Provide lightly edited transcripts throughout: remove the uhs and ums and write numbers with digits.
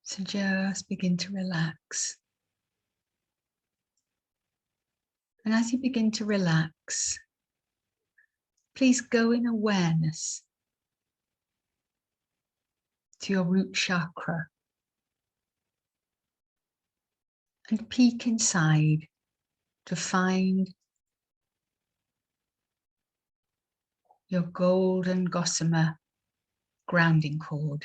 So just begin to relax. And as you begin to relax, please go in awareness to your root chakra and peek inside to find your golden gossamer grounding cord.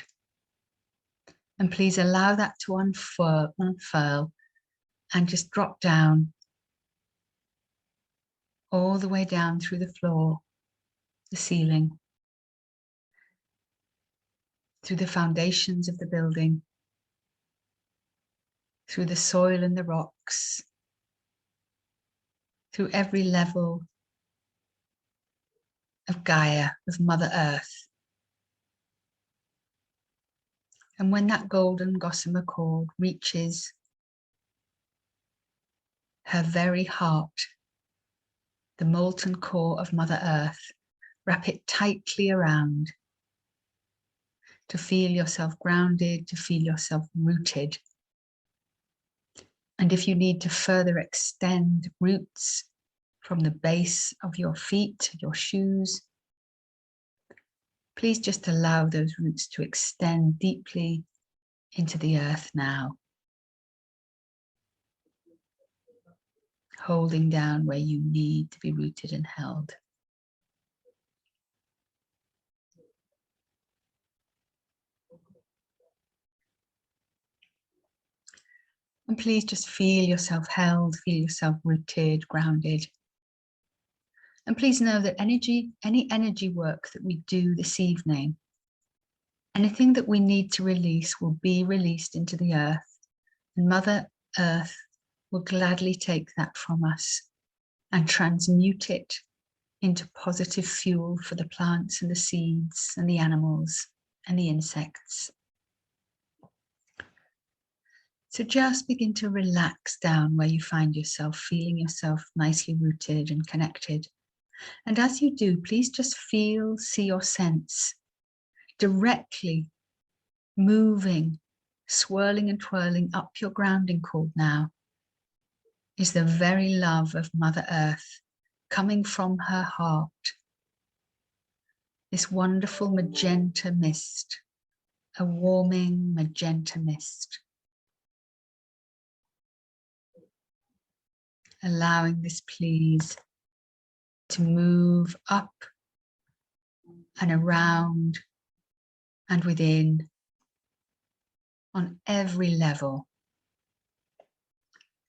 And please allow that to unfurl and just drop down all the way down through the floor, the ceiling, through the foundations of the building, through the soil and the rocks, through every level of Gaia, of Mother Earth. And when that golden gossamer cord reaches her very heart, the molten core of Mother Earth, wrap it tightly around to feel yourself grounded, to feel yourself rooted. And if you need to further extend roots from the base of your feet, your shoes, please just allow those roots to extend deeply into the earth now, holding down where you need to be rooted and held. And please just feel yourself held, feel yourself rooted, grounded. And please know that any energy work that we do this evening, anything that we need to release will be released into the earth. And Mother Earth will gladly take that from us and transmute it into positive fuel for the plants and the seeds and the animals and the insects. So just begin to relax down where you find yourself, feeling yourself nicely rooted and connected. And as you do, please just feel, see or sense directly moving, swirling and twirling up your grounding cord now is the very love of Mother Earth coming from her heart. This wonderful magenta mist, a warming magenta mist. Allowing this please to move up and around and within on every level.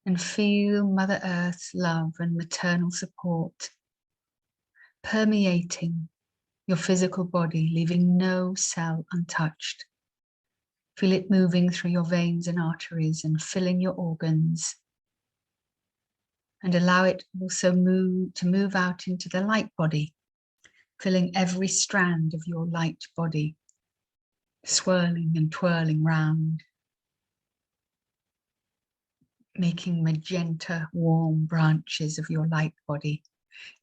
And feel Mother Earth's love and maternal support permeating your physical body, leaving no cell untouched. Feel it moving through your veins and arteries and filling your organs. And allow it also to move out into the light body, filling every strand of your light body, swirling and twirling round, making magenta warm branches of your light body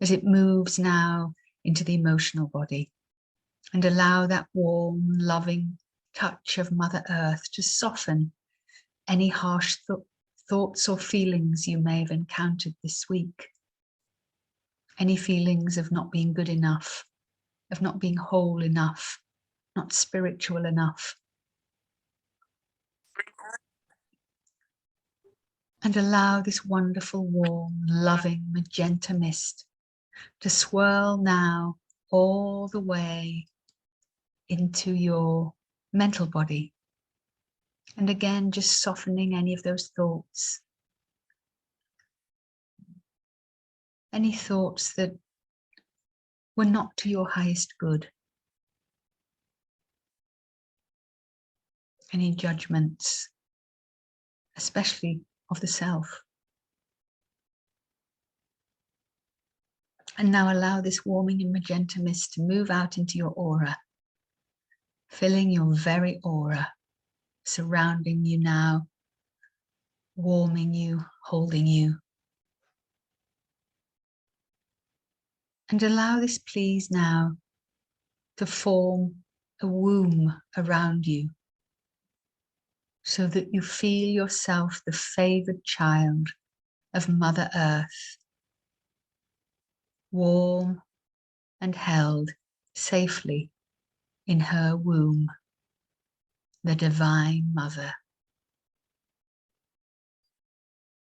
as it moves now into the emotional body. And allow that warm, loving touch of Mother Earth to soften any harsh thoughts or feelings you may have encountered this week. Any feelings of not being good enough, of not being whole enough, not spiritual enough. And allow this wonderful, warm, loving magenta mist to swirl now all the way into your mental body. And again, just softening any of those thoughts. Any thoughts that were not to your highest good. Any judgments, especially of the self. And now allow this warming and magenta mist to move out into your aura, filling your very aura, surrounding you now, warming you, holding you. And allow this please now to form a womb around you. so that you feel yourself the favoured child of Mother Earth, warm and held safely in her womb, the Divine Mother.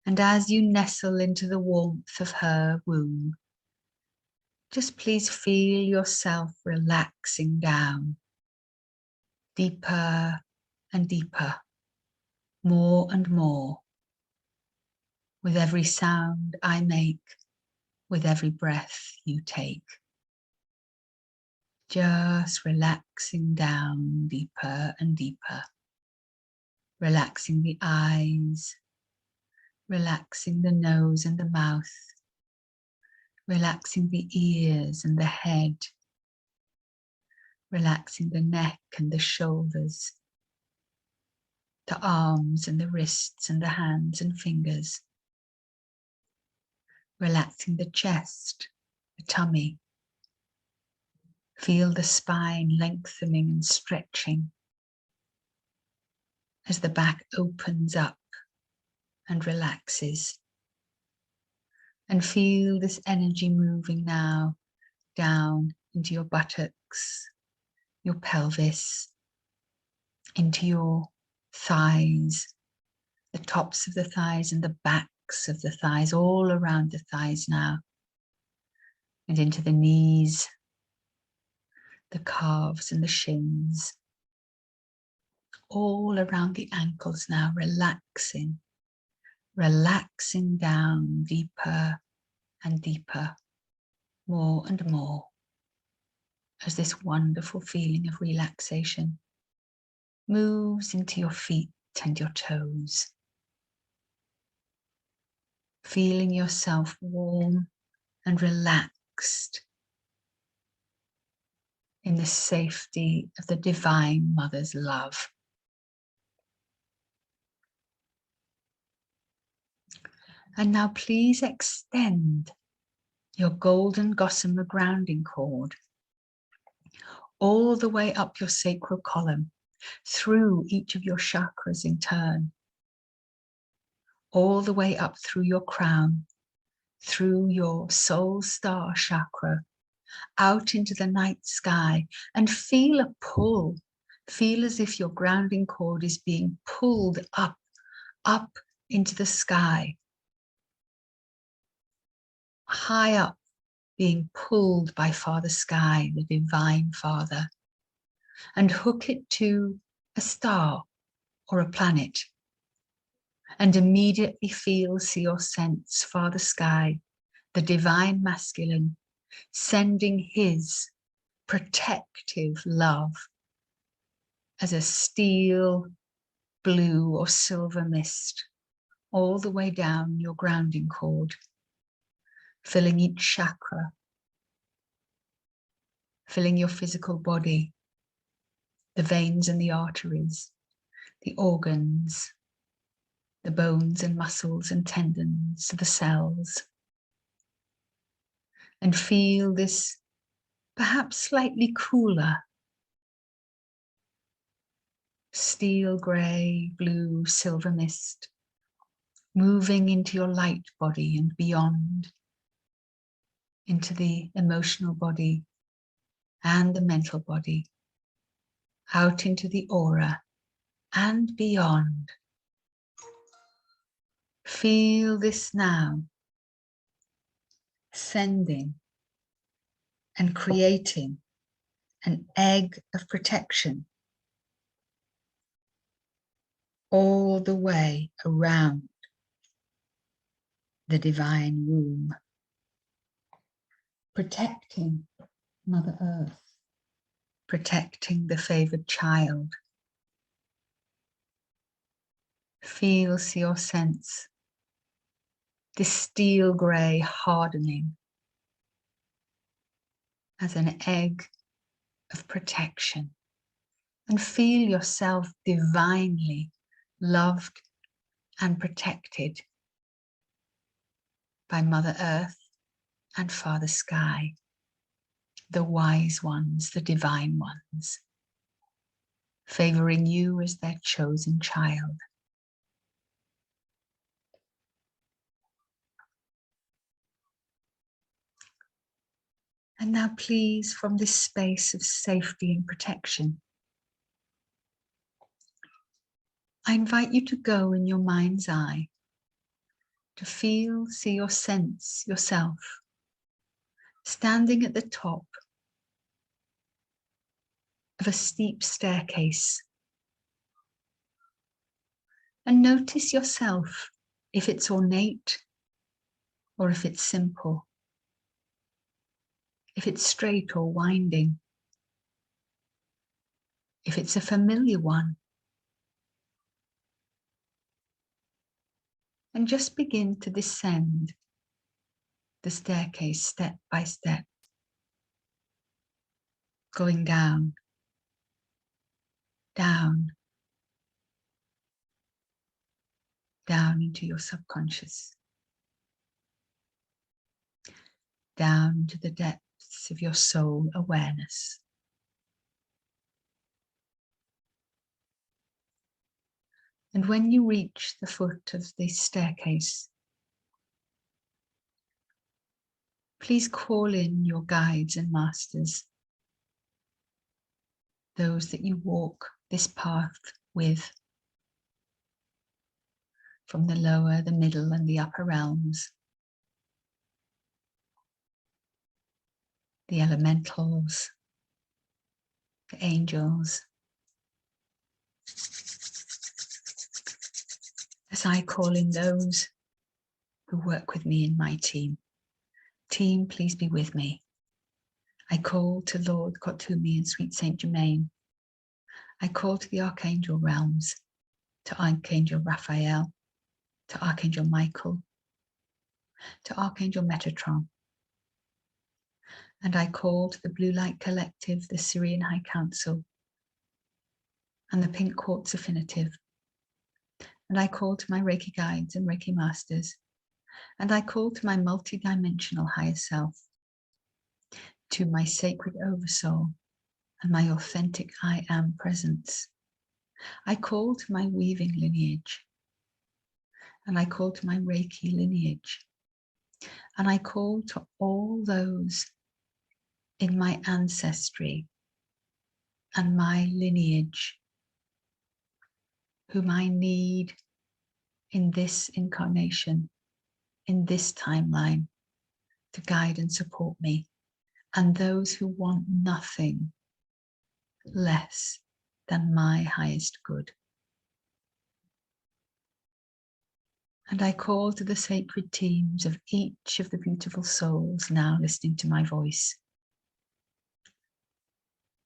And as you nestle into the warmth of her womb, just please feel yourself relaxing down, deeper and deeper, more and more, with every sound I make, with every breath you take. Just relaxing down deeper and deeper, relaxing the eyes, relaxing the nose and the mouth, relaxing the ears and the head, relaxing the neck and the shoulders, the arms and the wrists and the hands and fingers, relaxing the chest, the tummy. Feel the spine lengthening and stretching as the back opens up and relaxes. And feel this energy moving now down into your buttocks, your pelvis, into your thighs, the tops of the thighs and the backs of the thighs, all around the thighs now, and into the knees, the calves and the shins, all around the ankles now, relaxing, relaxing down deeper and deeper, more and more, as this wonderful feeling of relaxation moves into your feet and your toes, feeling yourself warm and relaxed in the safety of the Divine Mother's love. And now please extend your golden gossamer grounding cord all the way up your sacral column, through each of your chakras in turn, all the way up through your crown, through your soul star chakra, out into the night sky, and feel a pull. Feel as if your grounding cord is being pulled up, up into the sky, high up, being pulled by Father Sky, the Divine Father, and hook it to a star or a planet, and immediately feel, see or sense Father Sky, the Divine Masculine, sending his protective love as a steel, blue or silver mist all the way down your grounding cord, filling each chakra, filling your physical body, the veins and the arteries, the organs, the bones and muscles and tendons, the cells, and feel this perhaps slightly cooler steel grey, blue, silver mist moving into your light body and beyond, into the emotional body and the mental body, out into the aura and beyond. Feel this now, sending and creating an egg of protection all the way around the divine womb, protecting Mother Earth, protecting the favoured child. Feel, see or sense this steel grey hardening as an egg of protection, and feel yourself divinely loved and protected by Mother Earth and Father Sky, the wise ones, the divine ones. favoring you as their chosen child. And now please, from this space of safety and protection, I invite you to go in your mind's eye to feel, see or sense yourself standing at the top of a steep staircase. And notice yourself, if it's ornate or if it's simple, if it's straight or winding, if it's a familiar one. And just begin to descend the staircase step by step, going down, down, down into your subconscious, down to the depths of your soul awareness. And when you reach the foot of the staircase, please call in your guides and masters, those that you walk this path with, from the lower, the middle, and the upper realms, the elementals, the angels. As I call in those who work with me in my team. Team, please be with me. I call to Lord Kotumi and Sweet Saint Germain. I call to the Archangel realms, to Archangel Raphael, to Archangel Michael, to Archangel Metatron. And I call to the Blue Light Collective, the Syrian High Council, and the Pink Quartz Affinitive. And I call to my Reiki guides and Reiki masters. And I call to my multi-dimensional higher self, to my sacred oversoul and my authentic I am presence. I call to my weaving lineage. And I call to my Reiki lineage. And I call to all those in my ancestry and my lineage whom I need in this incarnation, in this timeline, to guide and support me, and those who want nothing less than my highest good. And I call to the sacred teams of each of the beautiful souls now listening to my voice.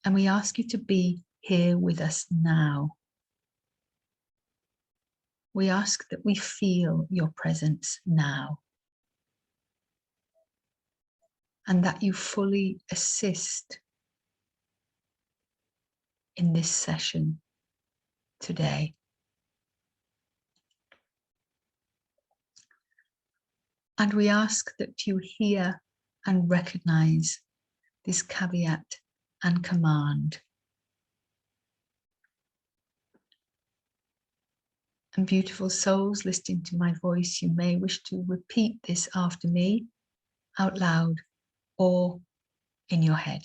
And we ask you to be here with us now. We ask that we feel your presence now, and that you fully assist in this session today. And we ask that you hear and recognize this caveat and command. And beautiful souls listening to my voice, you may wish to repeat this after me out loud or in your head.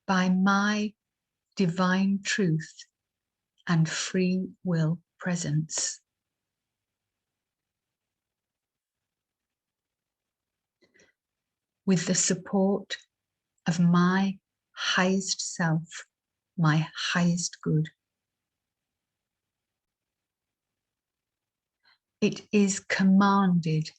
By my divine truth and free will presence, with the support of my highest self, my highest good, it is commanded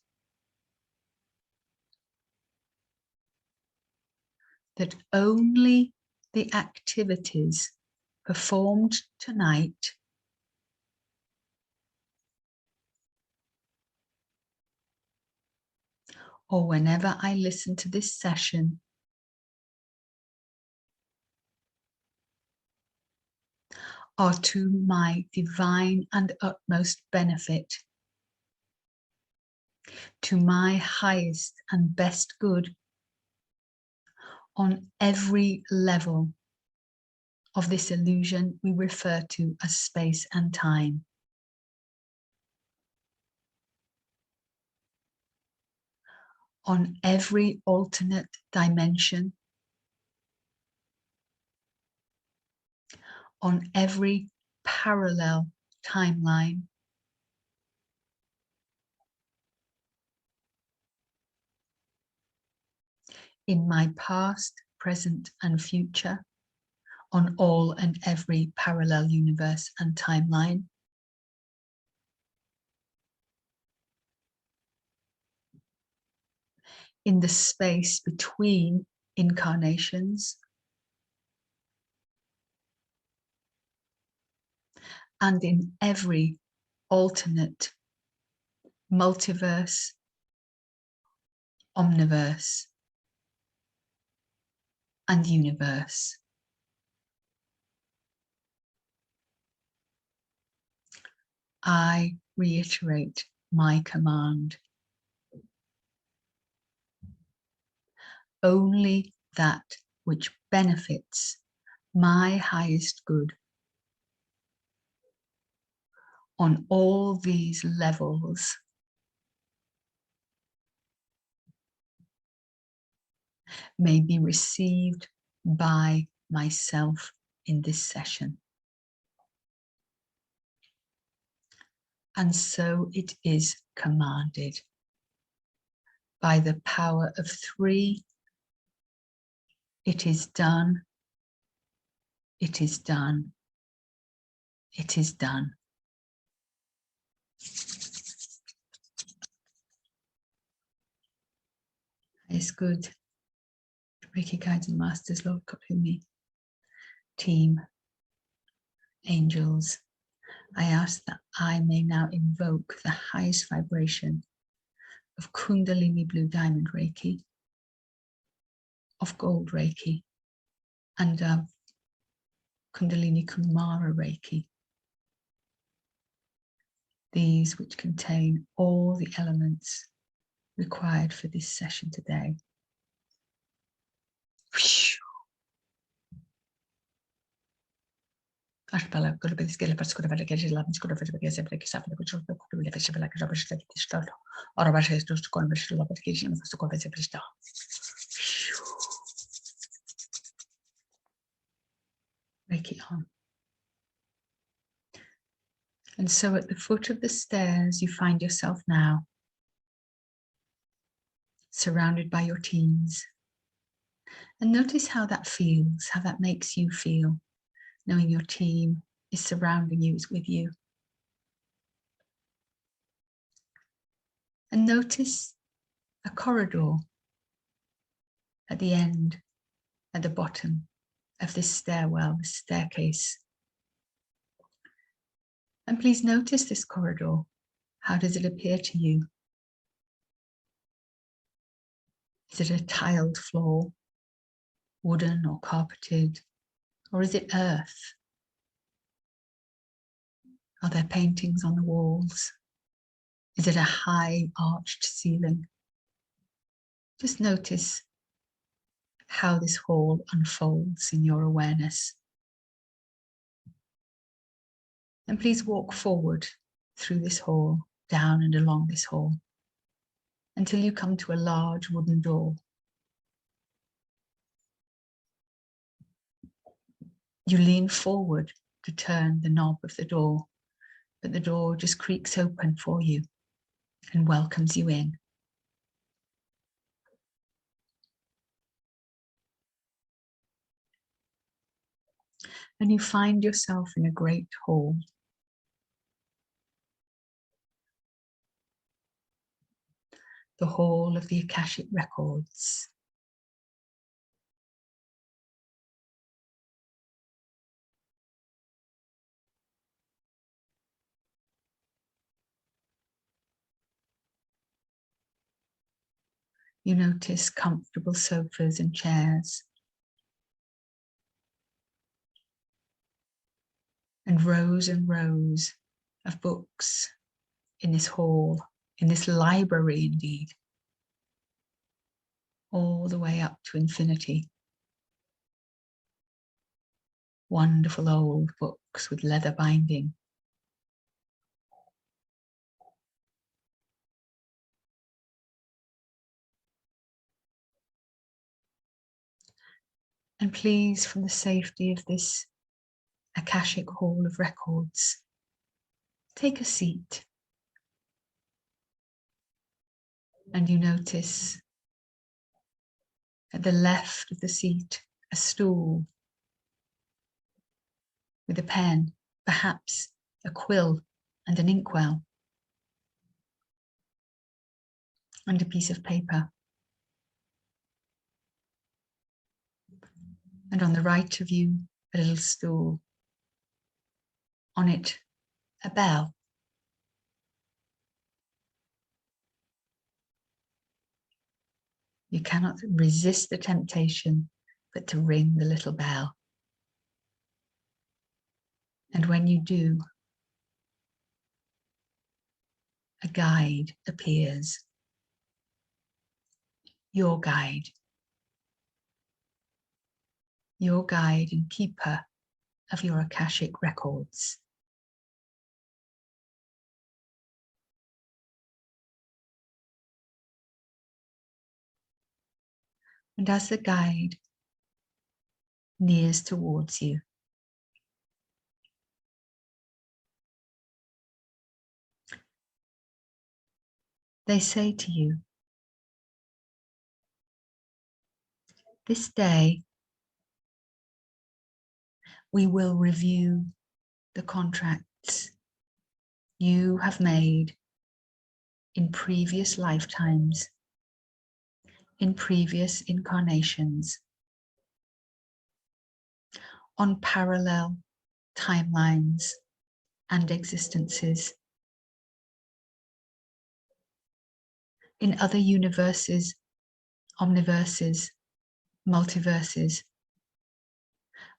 that only the activities performed tonight or whenever I listen to this session are to my divine and utmost benefit, to my highest and best good, on every level of this illusion we refer to as space and time. On every alternate dimension, on every parallel timeline, in my past, present, and future, on all and every parallel universe and timeline, in the space between incarnations, and in every alternate multiverse, omniverse, and universe. I reiterate my command. Only that which benefits my highest good on all these levels may be received by myself in this session. And so it is commanded. By the power of 3, it is done, it is done, it is done. It's good. Reiki guides and masters, Lord God, who me, team, angels, I ask that I may now invoke the highest vibration of Kundalini Blue Diamond Reiki, of Gold Reiki, and of Kundalini Kumara Reiki. These which contain all the elements required for this session today. Reiki on. And so at the foot of the stairs, you find yourself now, surrounded by your teams. And notice how that feels, how that makes you feel, knowing your team is surrounding you, is with you. And notice a corridor at the end, at the bottom of this stairwell, this staircase. And please notice this corridor. How does it appear to you? Is it a tiled floor, wooden or carpeted, or is it earth? Are there paintings on the walls? Is it a high arched ceiling? Just notice how this hall unfolds in your awareness. And please walk forward through this hall, down and along this hall, until you come to a large wooden door. You lean forward to turn the knob of the door, but the door just creaks open for you and welcomes you in. And you find yourself in a great hall. The hall of the Akashic records. You notice comfortable sofas and chairs, and rows of books in this hall, in this library indeed, all the way up to infinity. wonderful old books with leather binding. And please, from the safety of this Akashic Hall of Records, take a seat. And you notice at the left of the seat, a stool with a pen, perhaps a quill and an inkwell, and a piece of paper. And on the right of you, a little stool. On it, a bell. You cannot resist the temptation but to ring the little bell. And when you do, a guide appears. Your guide. Your guide and keeper of your Akashic records. And as the guide nears towards you, they say to you, this day we will review the contracts you have made in previous lifetimes, in previous incarnations, on parallel timelines and existences, in other universes, omniverses, multiverses,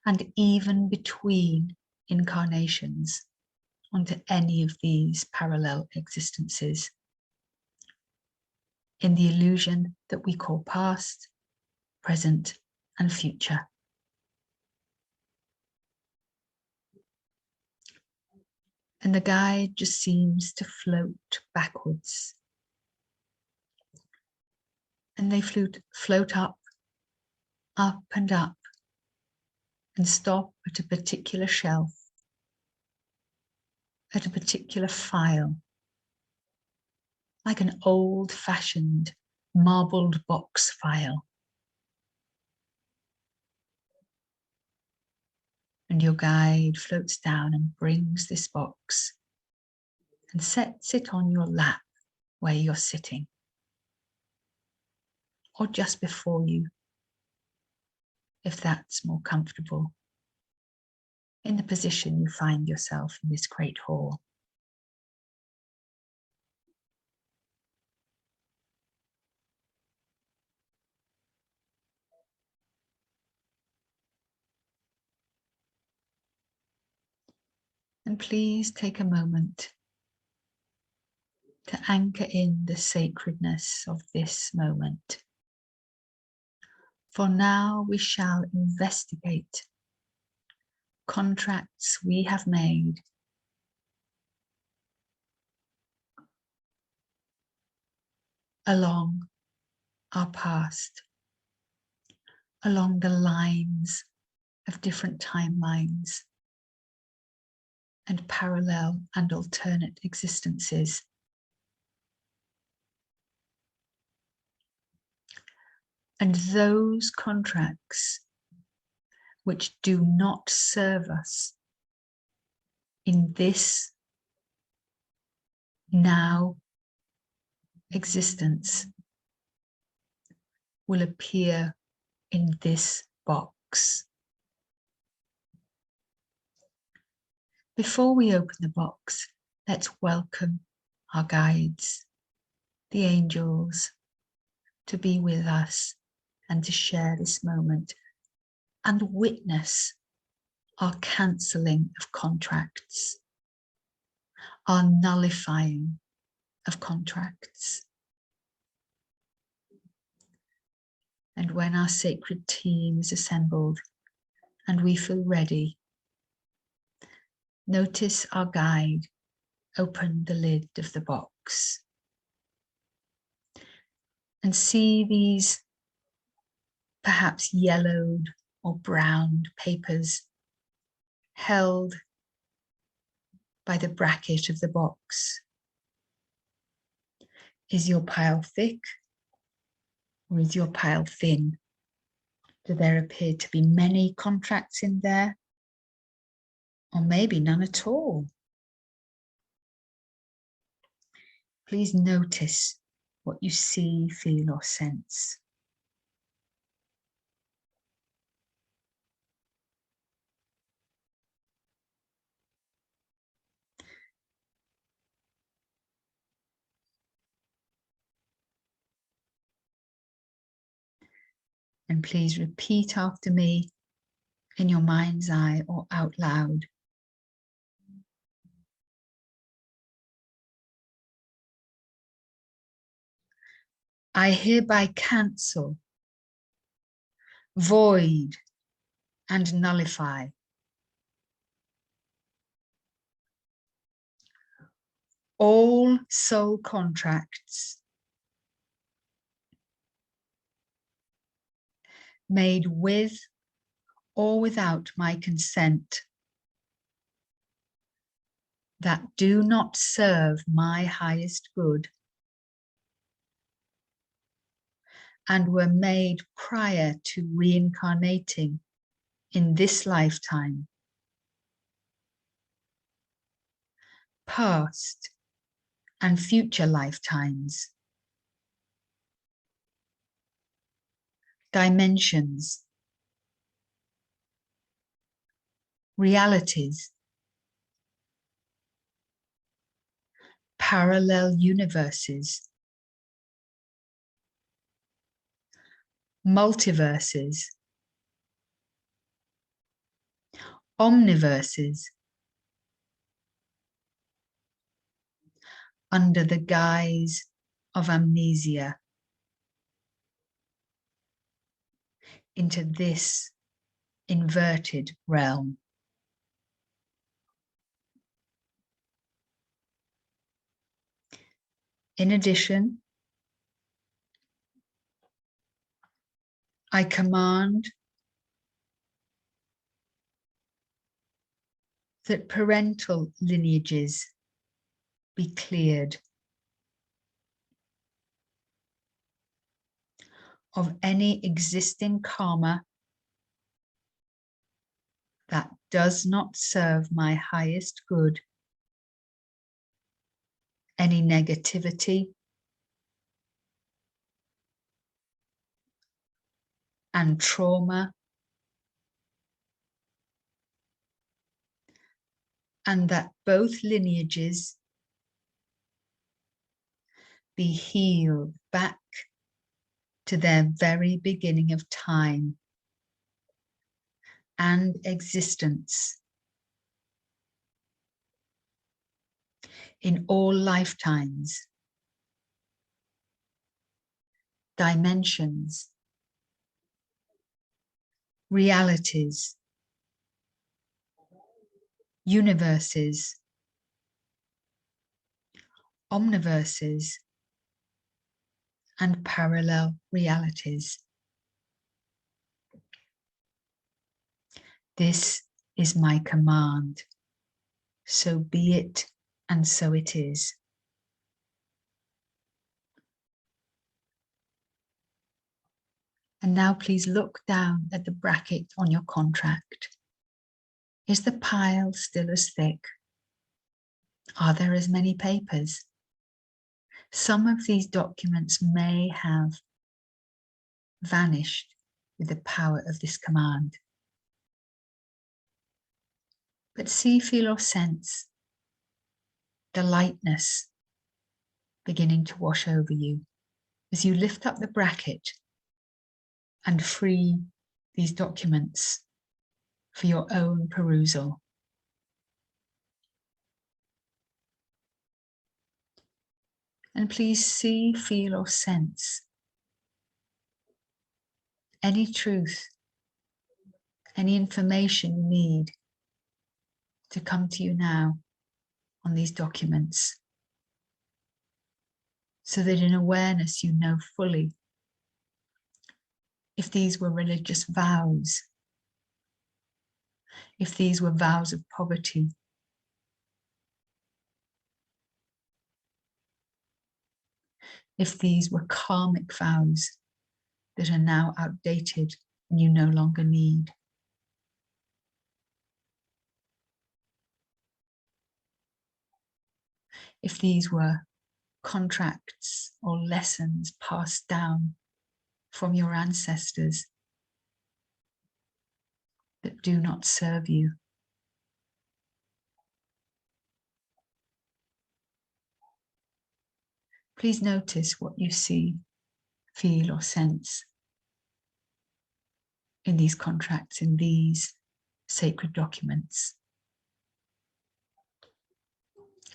and even between incarnations onto any of these parallel existences, in the illusion that we call past, present, and future. And the guide just seems to float backwards. And they float up and up, and stop at a particular shelf, at a particular file, like an old-fashioned marbled box file. And your guide floats down and brings this box and sets it on your lap where you're sitting, or just before you, if that's more comfortable, in the position you find yourself in this great hall. And please take a moment to anchor in the sacredness of this moment. For now we shall investigate contracts we have made along our past, along the lines of different timelines and parallel and alternate existences. And those contracts which do not serve us in this now existence will appear in this box. Before we open the box, let's welcome our guides, the angels, to be with us and to share this moment and witness our cancelling of contracts, our nullifying of contracts. And when our sacred team is assembled and we feel ready, Notice our guide open the lid of the box and see these perhaps yellowed or browned papers held by the bracket of the box. Is your pile thick or is your pile thin? Do there appear to be many contracts in there? Or maybe none at all? Please notice what you see, feel, or sense. And please repeat after me in your mind's eye or out loud. I hereby cancel, void, and nullify all soul contracts made with or without my consent that do not serve my highest good and were made prior to reincarnating in this lifetime, past and future lifetimes, dimensions, realities, parallel universes, multiverses, omniverses, under the guise of amnesia, into this inverted realm. In addition, I command that parental lineages be cleared of any existing karma that does not serve my highest good, any negativity and trauma, and that both lineages be healed back to their very beginning of time and existence in all lifetimes, dimensions, realities, universes, omniverses, and parallel realities. This is my command. So be it, and so it is. And now please look down at the bracket on your contract. Is the pile still as thick? Are there as many papers? Some of these documents may have vanished with the power of this command. But see, feel, or sense the lightness beginning to wash over you as you lift up the bracket and free these documents for your own perusal. And please see, feel, or sense any truth, any information you need to come to you now on these documents, so that in awareness you know fully if these were religious vows, if these were vows of poverty, if these were karmic vows that are now outdated and you no longer need. If these were contracts or lessons passed down from your ancestors that do not serve you. Please notice what you see, feel, or sense in these contracts, in these sacred documents,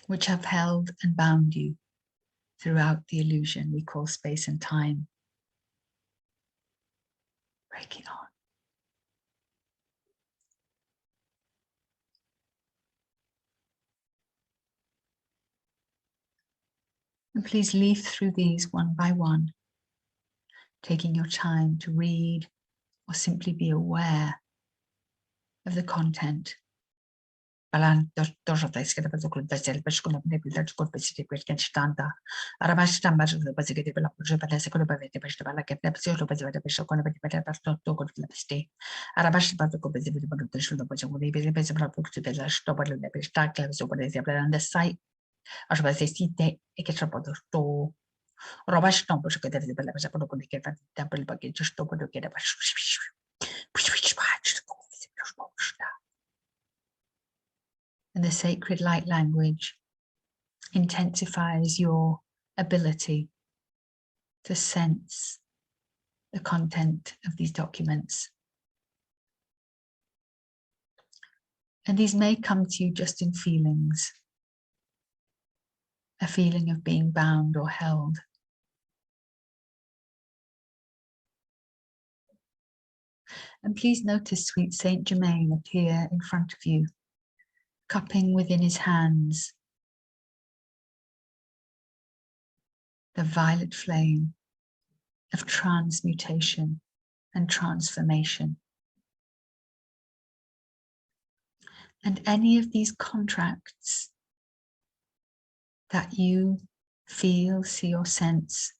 which have held and bound you throughout the illusion we call space and time. Break it on. And please leaf through these one by one, taking your time to read or simply be aware of the content. And this site and the sacred light language intensifies your ability to sense the content of these documents. And these may come to you just in feelings, a feeling of being bound or held. And please notice sweet Saint Germain appear in front of you, cupping within his hands the violet flame of transmutation and transformation. And any of these contracts that you feel, see, or sense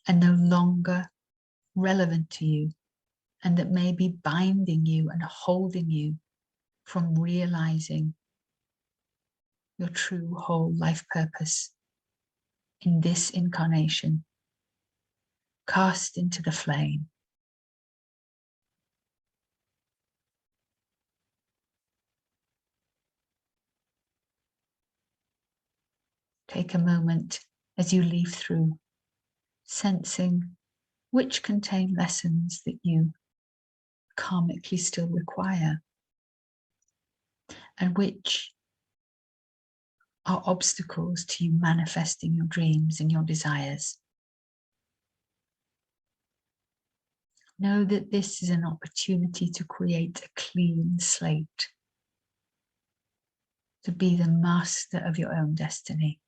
are no longer relevant to you, and that may be binding you and holding you from realizing your true whole life purpose in this incarnation, cast into the flame. Take a moment as you leaf through, sensing which contain lessons that you karmically still require, and which are obstacles to you manifesting your dreams and your desires. Know that this is an opportunity to create a clean slate, to be the master of your own destiny.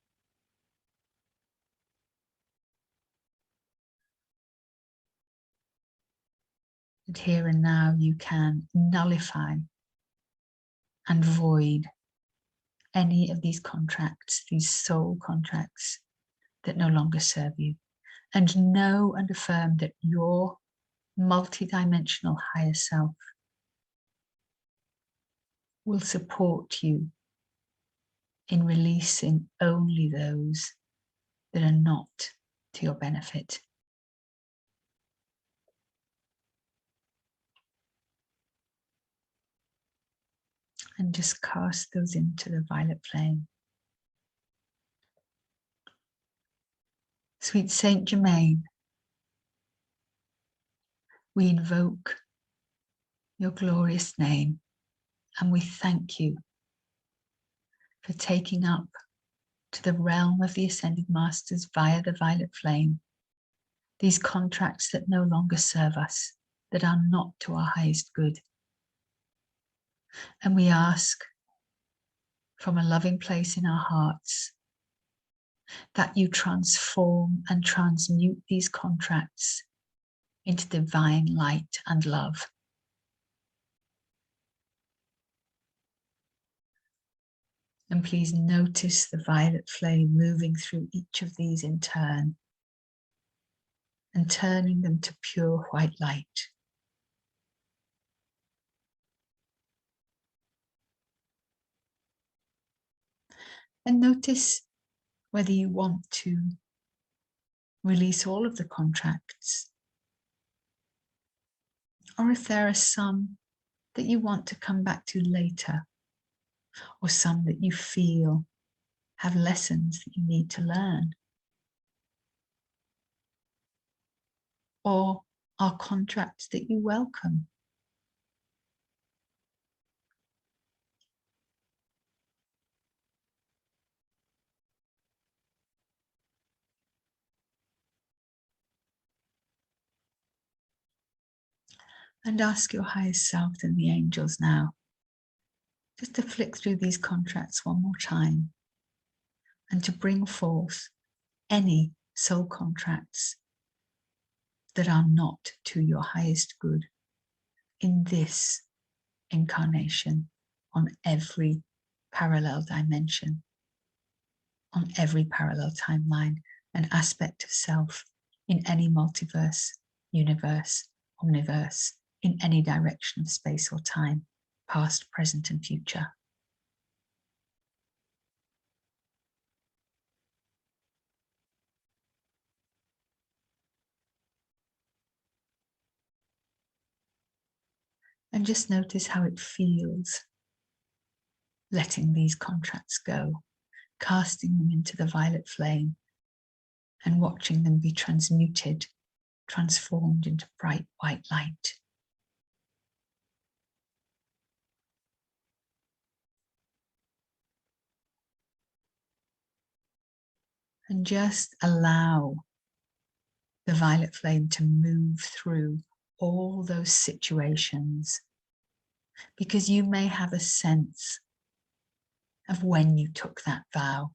And here and now you can nullify and void any of these contracts, these soul contracts that no longer serve you. And know and affirm that your multidimensional higher self will support you in releasing only those that are not to your benefit. And just cast those into the violet flame. Sweet Saint Germain, we invoke your glorious name, and we thank you for taking up to the realm of the Ascended Masters via the violet flame these contracts that no longer serve us, that are not to our highest good. And we ask from a loving place in our hearts, that you transform and transmute these contracts into divine light and love. And please notice the violet flame moving through each of these in turn and turning them to pure white light. And notice whether you want to release all of the contracts, or if there are some that you want to come back to later, or some that you feel have lessons that you need to learn, or are contracts that you welcome. And ask your highest self and the angels now just to flick through these contracts one more time and to bring forth any soul contracts that are not to your highest good in this incarnation, on every parallel dimension, on every parallel timeline and aspect of self, in any multiverse, universe, omniverse, in any direction of space or time, past, present, and future. And just notice how it feels letting these contracts go, casting them into the violet flame and watching them be transmuted, transformed into bright white light. And just allow the violet flame to move through all those situations, because you may have a sense of when you took that vow,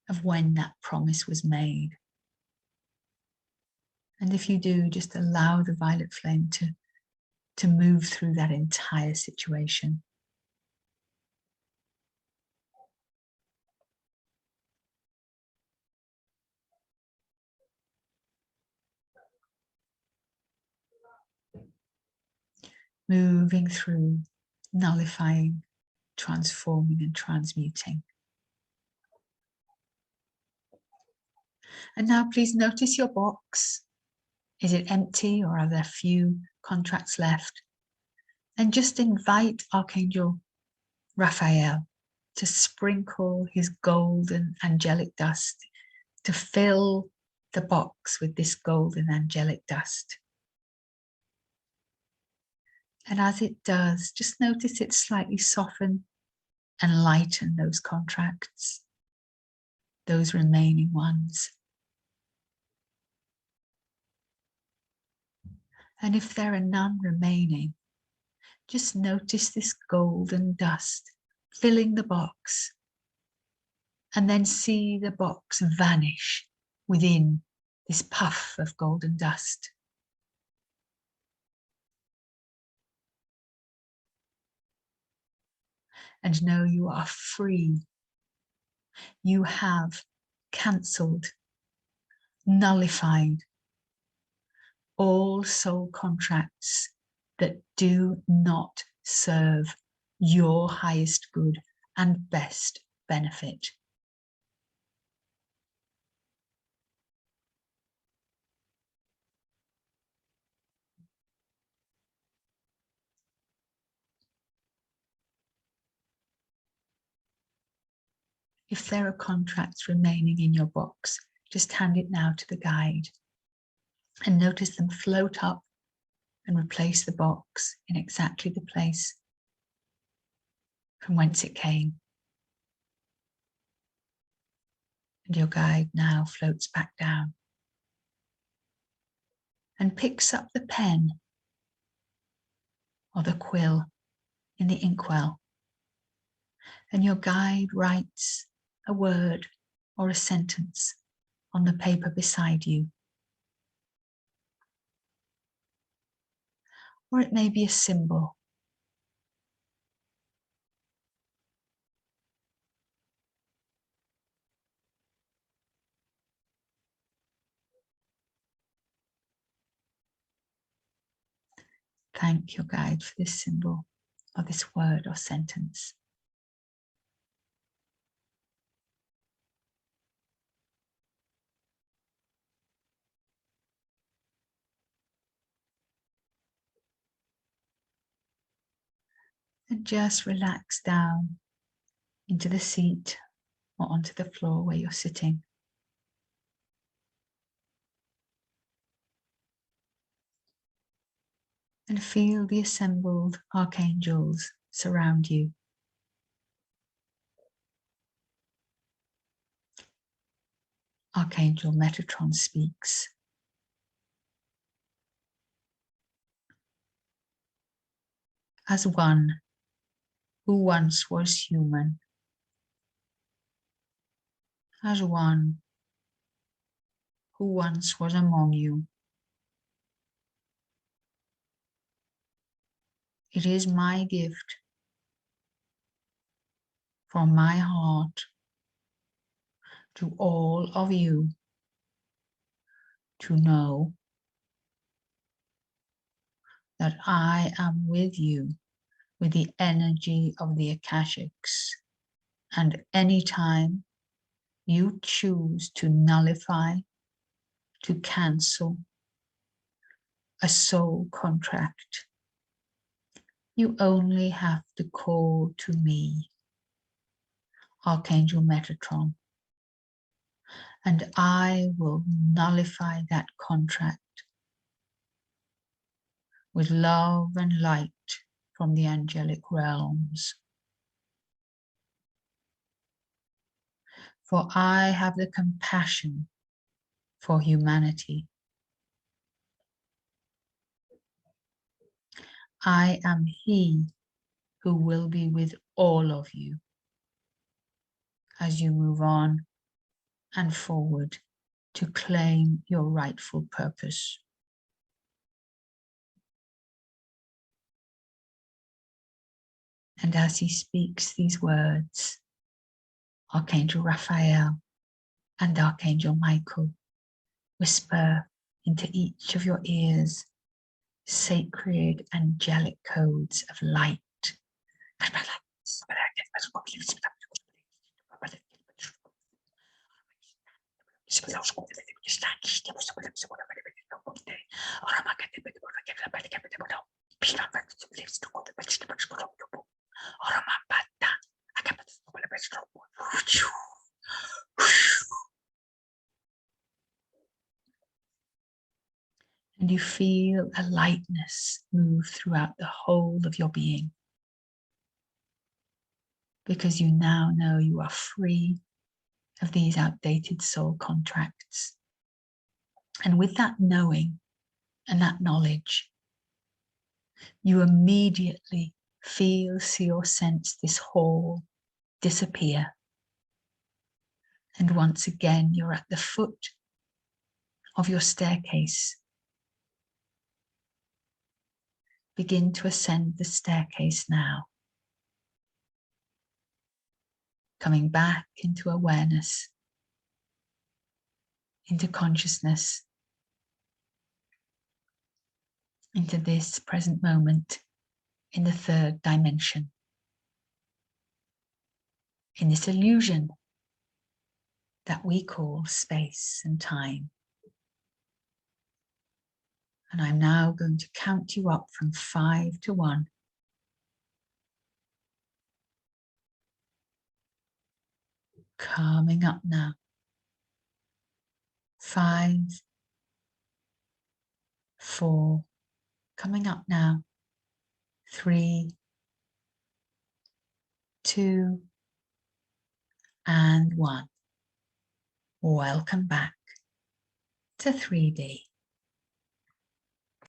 of when that promise was made. And if you do, just allow the violet flame to move through that entire situation. Moving through, nullifying, transforming and transmuting. And now please notice your box. Is it empty, or are there few contracts left? And just invite Archangel Raphael to sprinkle his golden angelic dust, to fill the box with this golden angelic dust. And as it does, just notice it slightly soften and lighten those contracts, those remaining ones. And if there are none remaining, just notice this golden dust filling the box, and then see the box vanish within this puff of golden dust. And know you are free. You have cancelled, nullified all soul contracts that do not serve your highest good and best benefit. If there are contracts remaining in your box, just hand it now to the guide and notice them float up and replace the box in exactly the place from whence it came. And your guide now floats back down and picks up the pen or the quill in the inkwell and your guide writes a word or a sentence on the paper beside you. Or it may be a symbol. Thank your guide for this symbol or this word or sentence. And just relax down into the seat or onto the floor where you're sitting. And feel the assembled archangels surround you. Archangel Metatron speaks. As one who once was human, as one who once was among you, it is my gift from my heart to all of you to know that I am with you with the energy of the Akashics, and anytime you choose to nullify, to cancel a soul contract, you only have to call to me, Archangel Metatron, and I will nullify that contract with love and light from the angelic realms. For I have the compassion for humanity. I am He who will be with all of you as you move on and forward to claim your rightful purpose. And as he speaks these words, Archangel Raphael and Archangel Michael whisper into each of your ears sacred angelic codes of light. And you feel a lightness move throughout the whole of your being, because you now know you are free of these outdated soul contracts. And with that knowing and that knowledge, you immediately feel, see or sense this hall disappear. And once again, you're at the foot of your staircase. Begin to ascend the staircase now, coming back into awareness, into consciousness, into this present moment in the third dimension, in this illusion that we call space and time. And I'm now going to count you up from 5 to 1. Coming up now. 5, 4, coming up now. 3, 2, and 1. Welcome back to 3D.